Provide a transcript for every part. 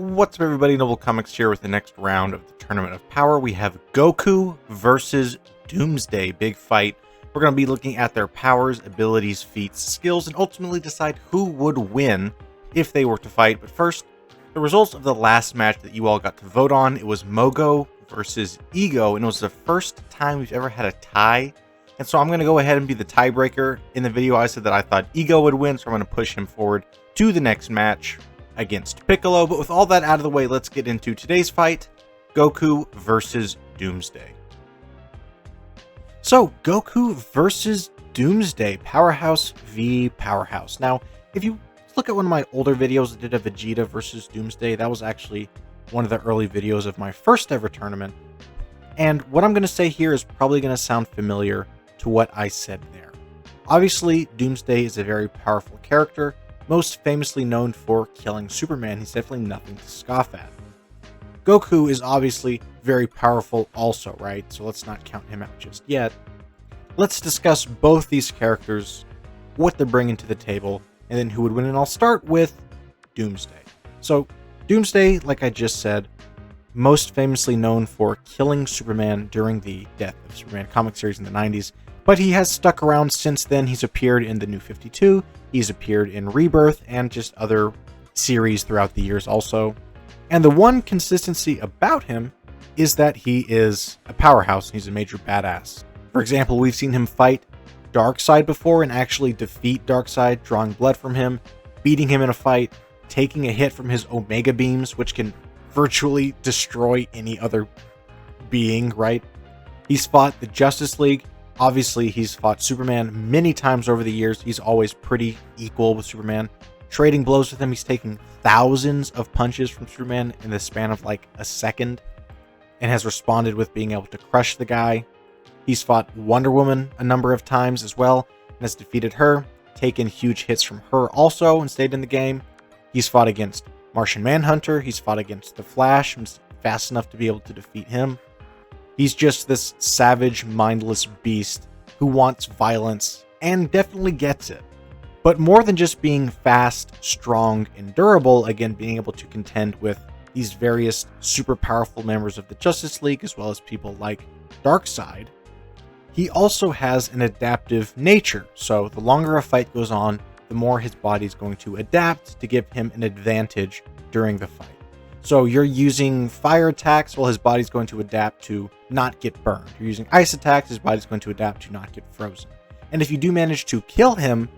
What's up, everybody? Noble Comics here with the next round of the Tournament of Power. We have Goku versus Doomsday. Big fight. We're going to be looking at their powers, abilities, feats, skills, and ultimately decide who would win if they were to fight. But first, the results of the last match that you all got to vote on. It was Mogo versus Ego, and it was the first time we've ever had a tie. And so I'm going to go ahead and be the tiebreaker. In the video, I said that I thought Ego would win, so I'm going to push him forward to the next match against Piccolo. But with all that out of the way, let's get into today's fight, Goku versus Doomsday. So, Goku versus Doomsday, Powerhouse v Powerhouse. Now, if you look at one of my older videos that did a Vegeta versus Doomsday, that was actually one of the early videos of my first ever tournament. And what I'm going to say here is probably going to sound familiar to what I said there. Obviously, Doomsday is a very powerful character, most famously known for killing Superman. He's definitely nothing to scoff at. Goku is obviously very powerful also, right? So let's not count him out just yet. Let's discuss both these characters, what they're bringing to the table, and then who would win. And I'll start with Doomsday. So Doomsday, like I just said, most famously known for killing Superman during the Death of Superman comic series in the 90s, but he has stuck around since then. He's appeared in the New 52, he's appeared in Rebirth, and just other series throughout the years also. And the one consistency about him is that he is a powerhouse and he's a major badass. For example, we've seen him fight Darkseid before and actually defeat Darkseid, drawing blood from him, beating him in a fight, taking a hit from his Omega beams, which can virtually destroy any other being, right? He's fought the Justice League. Obviously, he's fought Superman many times over the years. He's always pretty equal with Superman. Trading blows with him, he's taking thousands of punches from Superman in the span of like a second and has responded with being able to crush the guy. He's fought Wonder Woman a number of times as well and has defeated her, taken huge hits from her also and stayed in the game. He's fought against Martian Manhunter, he's fought against the Flash and is fast enough to be able to defeat him. He's just this savage, mindless beast who wants violence and definitely gets it. But more than just being fast, strong, and durable, again, being able to contend with these various super powerful members of the Justice League, as well as people like Darkseid, he also has an adaptive nature. So the longer a fight goes on, the more his body's going to adapt to give him an advantage during the fight. So you're using fire attacks, well, his body's going to adapt to not get burned. You're using ice attacks, his body's going to adapt to not get frozen. And if you do manage to kill him,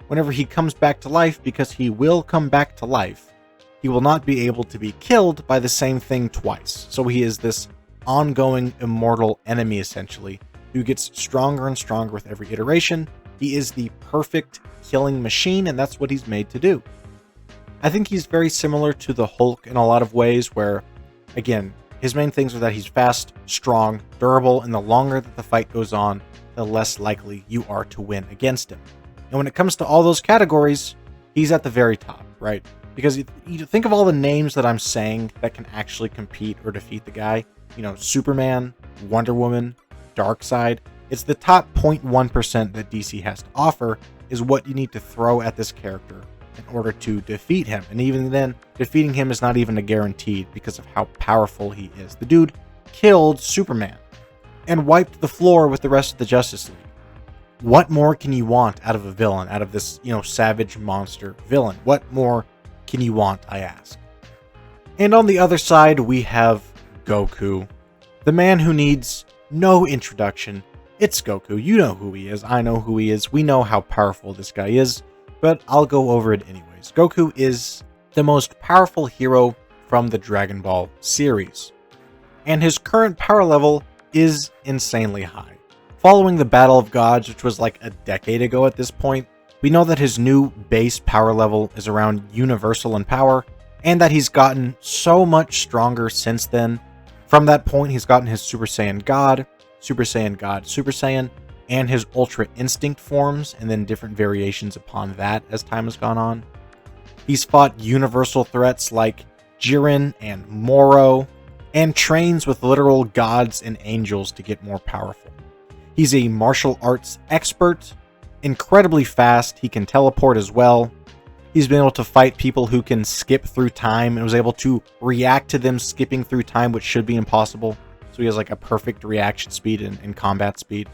whenever he comes back to life, because he will come back to life, he will not be able to be killed by the same thing twice. So he is this ongoing immortal enemy, essentially, who gets stronger and stronger with every iteration. He is the perfect killing machine, and that's what he's made to do. I think he's very similar to the Hulk in a lot of ways where, again, his main things are that he's fast, strong, durable, and the longer that the fight goes on, the less likely you are to win against him. And when it comes to all those categories, he's at the very top, right? Because you think of all the names that I'm saying that can actually compete or defeat the guy. You know, Superman, Wonder Woman, Darkseid. It's the top 0.1% that DC has to offer is what you need to throw at this character in order to defeat him. And even then, defeating him is not even a guaranteed because of how powerful he is. The dude killed Superman and wiped the floor with the rest of the Justice League. What more can you want out of a villain, out of this, savage monster villain? What more can you want, I ask? And on the other side, we have Goku, the man who needs no introduction. It's Goku. You know who he is. I know who he is. We know how powerful this guy is, but I'll go over it anyways. Goku is the most powerful hero from the Dragon Ball series, and his current power level is insanely high. Following the Battle of Gods, which was like a decade ago at this point, we know that his new base power level is around universal in power, and that he's gotten so much stronger since then. From that point, he's gotten his Super Saiyan God, Super Saiyan God, Super Saiyan, and his Ultra Instinct forms, and then different variations upon that as time has gone on. He's fought universal threats like Jiren and Moro, and trains with literal gods and angels to get more powerful. He's a martial arts expert, incredibly fast, he can teleport as well, He's been able to fight people who can skip through time and was able to react to them skipping through time, which should be impossible. So he has like a perfect reaction speed and combat speed.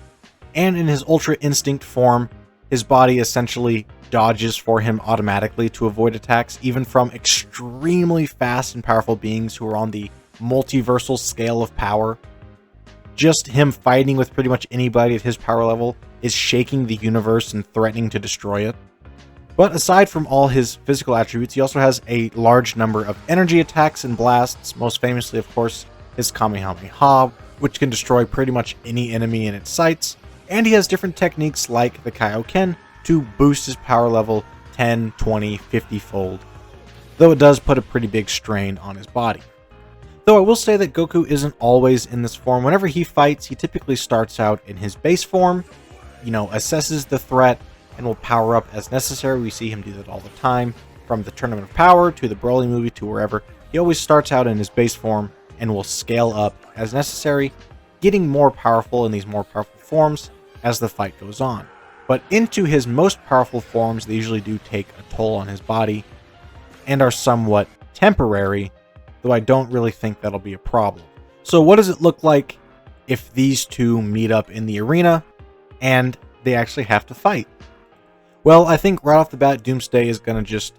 And in his Ultra Instinct form, his body essentially dodges for him automatically to avoid attacks, even from extremely fast and powerful beings who are on the multiversal scale of power. Just him fighting with pretty much anybody at his power level is shaking the universe and threatening to destroy it. But aside from all his physical attributes, he also has a large number of energy attacks and blasts, most famously, of course, his Kamehameha, which can destroy pretty much any enemy in its sights, and he has different techniques like the Kaioken to boost his power level 10, 20, 50-fold, though it does put a pretty big strain on his body. Though I will say that Goku isn't always in this form. Whenever he fights, he typically starts out in his base form, assesses the threat, and will power up as necessary. We see him do that all the time, from the Tournament of Power to the Broly movie to wherever. He always starts out in his base form and will scale up as necessary, getting more powerful in these more powerful forms as the fight goes on. But into his most powerful forms, they usually do take a toll on his body and are somewhat temporary, though I don't really think that'll be a problem. So what does it look like if these two meet up in the arena and they actually have to fight? Well, I think right off the bat, Doomsday is going to just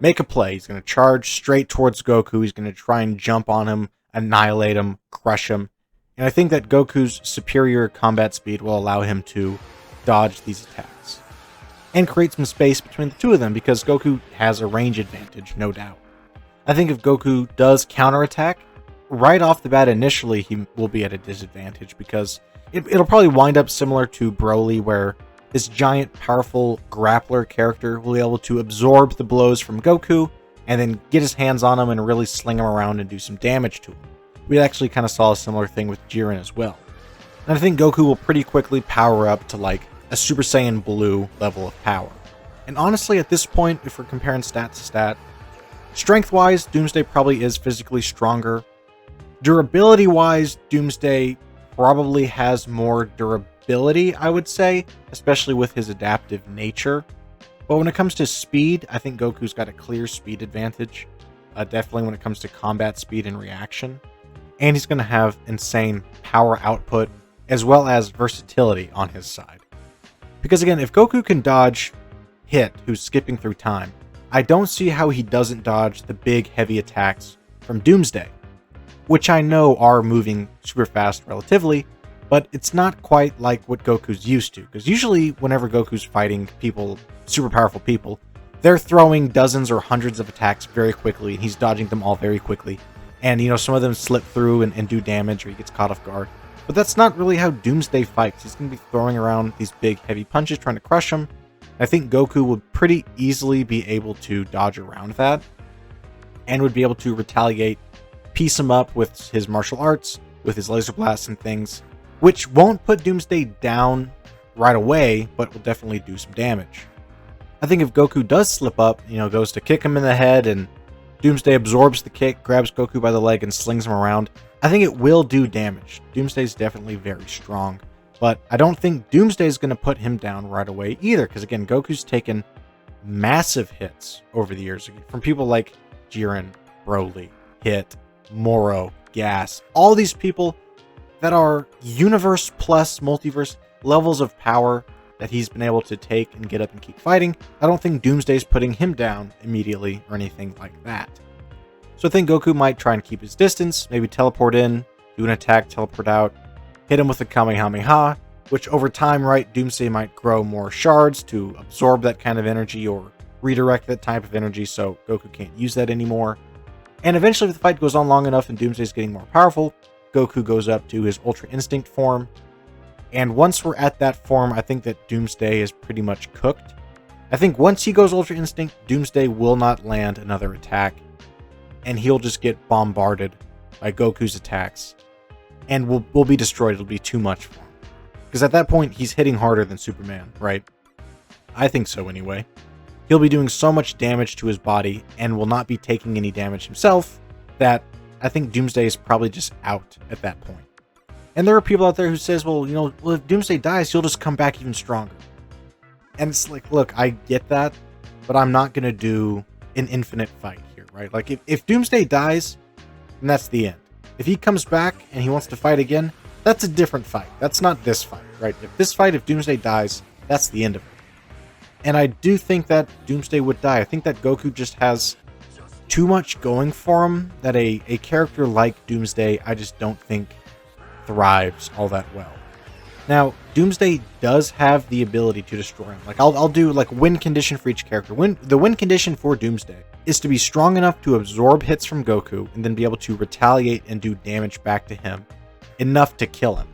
make a play. He's going to charge straight towards Goku. He's going to try and jump on him, annihilate him, crush him. And I think that Goku's superior combat speed will allow him to dodge these attacks and create some space between the two of them, because Goku has a range advantage, no doubt. I think if Goku does counterattack, right off the bat initially he will be at a disadvantage, because it'll probably wind up similar to Broly, where this giant, powerful grappler character will be able to absorb the blows from Goku and then get his hands on him and really sling him around and do some damage to him. We actually kind of saw a similar thing with Jiren as well. And I think Goku will pretty quickly power up to like a Super Saiyan Blue level of power. And honestly, at this point, if we're comparing stat to stat, strength-wise, Doomsday probably is physically stronger. Durability-wise, Doomsday probably has more durability, I would say, especially with his adaptive nature. But when it comes to speed, I think Goku's got a clear speed advantage, definitely when it comes to combat speed and reaction. And he's going to have insane power output, as well as versatility on his side. Because again, if Goku can dodge Hit, who's skipping through time, I don't see how he doesn't dodge the big, heavy attacks from Doomsday, which I know are moving super fast relatively, but it's not quite like what Goku's used to. Because usually, whenever Goku's fighting people, super powerful people, they're throwing dozens or hundreds of attacks very quickly, and he's dodging them all very quickly. And, some of them slip through and do damage, or he gets caught off guard. But that's not really how Doomsday fights. He's going to be throwing around these big, heavy punches, trying to crush him. I think Goku would pretty easily be able to dodge around that, and would be able to retaliate, piece him up with his martial arts, with his laser blasts and things, which won't put Doomsday down right away, but will definitely do some damage. I think if Goku does slip up, goes to kick him in the head, and Doomsday absorbs the kick, grabs Goku by the leg, and slings him around, I think it will do damage. Doomsday's definitely very strong, but I don't think Doomsday's going to put him down right away either, because again, Goku's taken massive hits over the years from people like Jiren, Broly, Hit, Moro, Gas, all these people that are universe plus multiverse levels of power that he's been able to take and get up and keep fighting. I don't think Doomsday's putting him down immediately or anything like that. So I think Goku might try and keep his distance, maybe teleport in, do an attack, teleport out, hit him with a Kamehameha, which over time, right, Doomsday might grow more shards to absorb that kind of energy or redirect that type of energy, so Goku can't use that anymore. And eventually, if the fight goes on long enough and Doomsday's getting more powerful, Goku goes up to his Ultra Instinct form. And once we're at that form, I think that Doomsday is pretty much cooked. I think once he goes Ultra Instinct, Doomsday will not land another attack, and he'll just get bombarded by Goku's attacks, and will be destroyed. It'll be too much for him. Because at that point, he's hitting harder than Superman, right? I think so anyway. He'll be doing so much damage to his body, and will not be taking any damage himself, that I think Doomsday is probably just out at that point. And there are people out there who says, well, if Doomsday dies, he'll just come back even stronger. And it's like, look, I get that, but I'm not going to do an infinite fight here, right? Like, if Doomsday dies, then that's the end. If he comes back and he wants to fight again, that's a different fight. That's not this fight, right? If Doomsday dies, that's the end of it. And I do think that Doomsday would die. I think that Goku just has too much going for him that a character like Doomsday, I just don't think thrives all that well. Now, Doomsday does have the ability to destroy him. Like, I'll do like win condition for each character. The win condition for Doomsday is to be strong enough to absorb hits from Goku and then be able to retaliate and do damage back to him enough to kill him,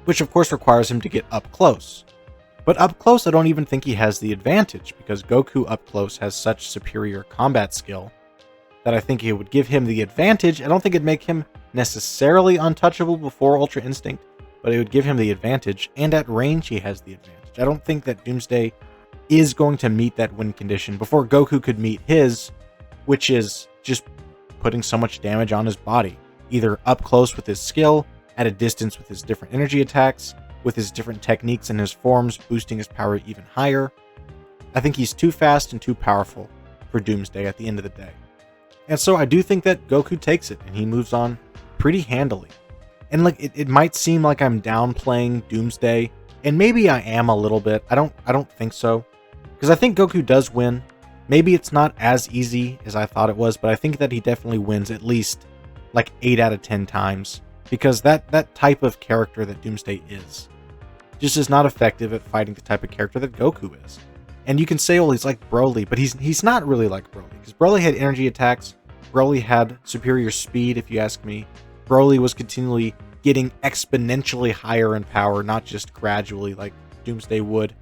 which of course requires him to get up close. But up close, I don't even think he has the advantage, because Goku up close has such superior combat skill that I think it would give him the advantage. I don't think it'd make him necessarily untouchable before Ultra Instinct, but it would give him the advantage, and at range he has the advantage. I don't think that Doomsday is going to meet that win condition before Goku could meet his, which is just putting so much damage on his body, either up close with his skill, at a distance with his different energy attacks, with his different techniques and his forms, boosting his power even higher. I think he's too fast and too powerful for Doomsday at the end of the day. And so I do think that Goku takes it, and he moves on pretty handily. And like, it might seem like I'm downplaying Doomsday, and maybe I am a little bit. I don't think so, because I think Goku does win. Maybe it's not as easy as I thought it was, but I think that he definitely wins at least like 8 out of 10 times, because that type of character that Doomsday is just is not effective at fighting the type of character that Goku is. And you can say, well, he's like Broly, but he's not really like Broly, because Broly had energy attacks, Broly had superior speed, if you ask me. Broly was continually getting exponentially higher in power, not just gradually like Doomsday would.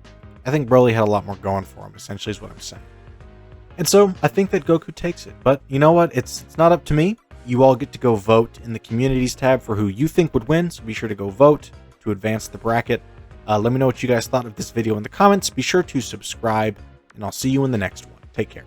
I think Broly had a lot more going for him, essentially is what I'm saying. And so I think that Goku takes it. But you know what? It's not up to me. You all get to go vote in the communities tab for who you think would win, so be sure to go vote to advance the bracket. Let me know what you guys thought of this video in the comments. Be sure to subscribe, and I'll see you in the next one. Take care.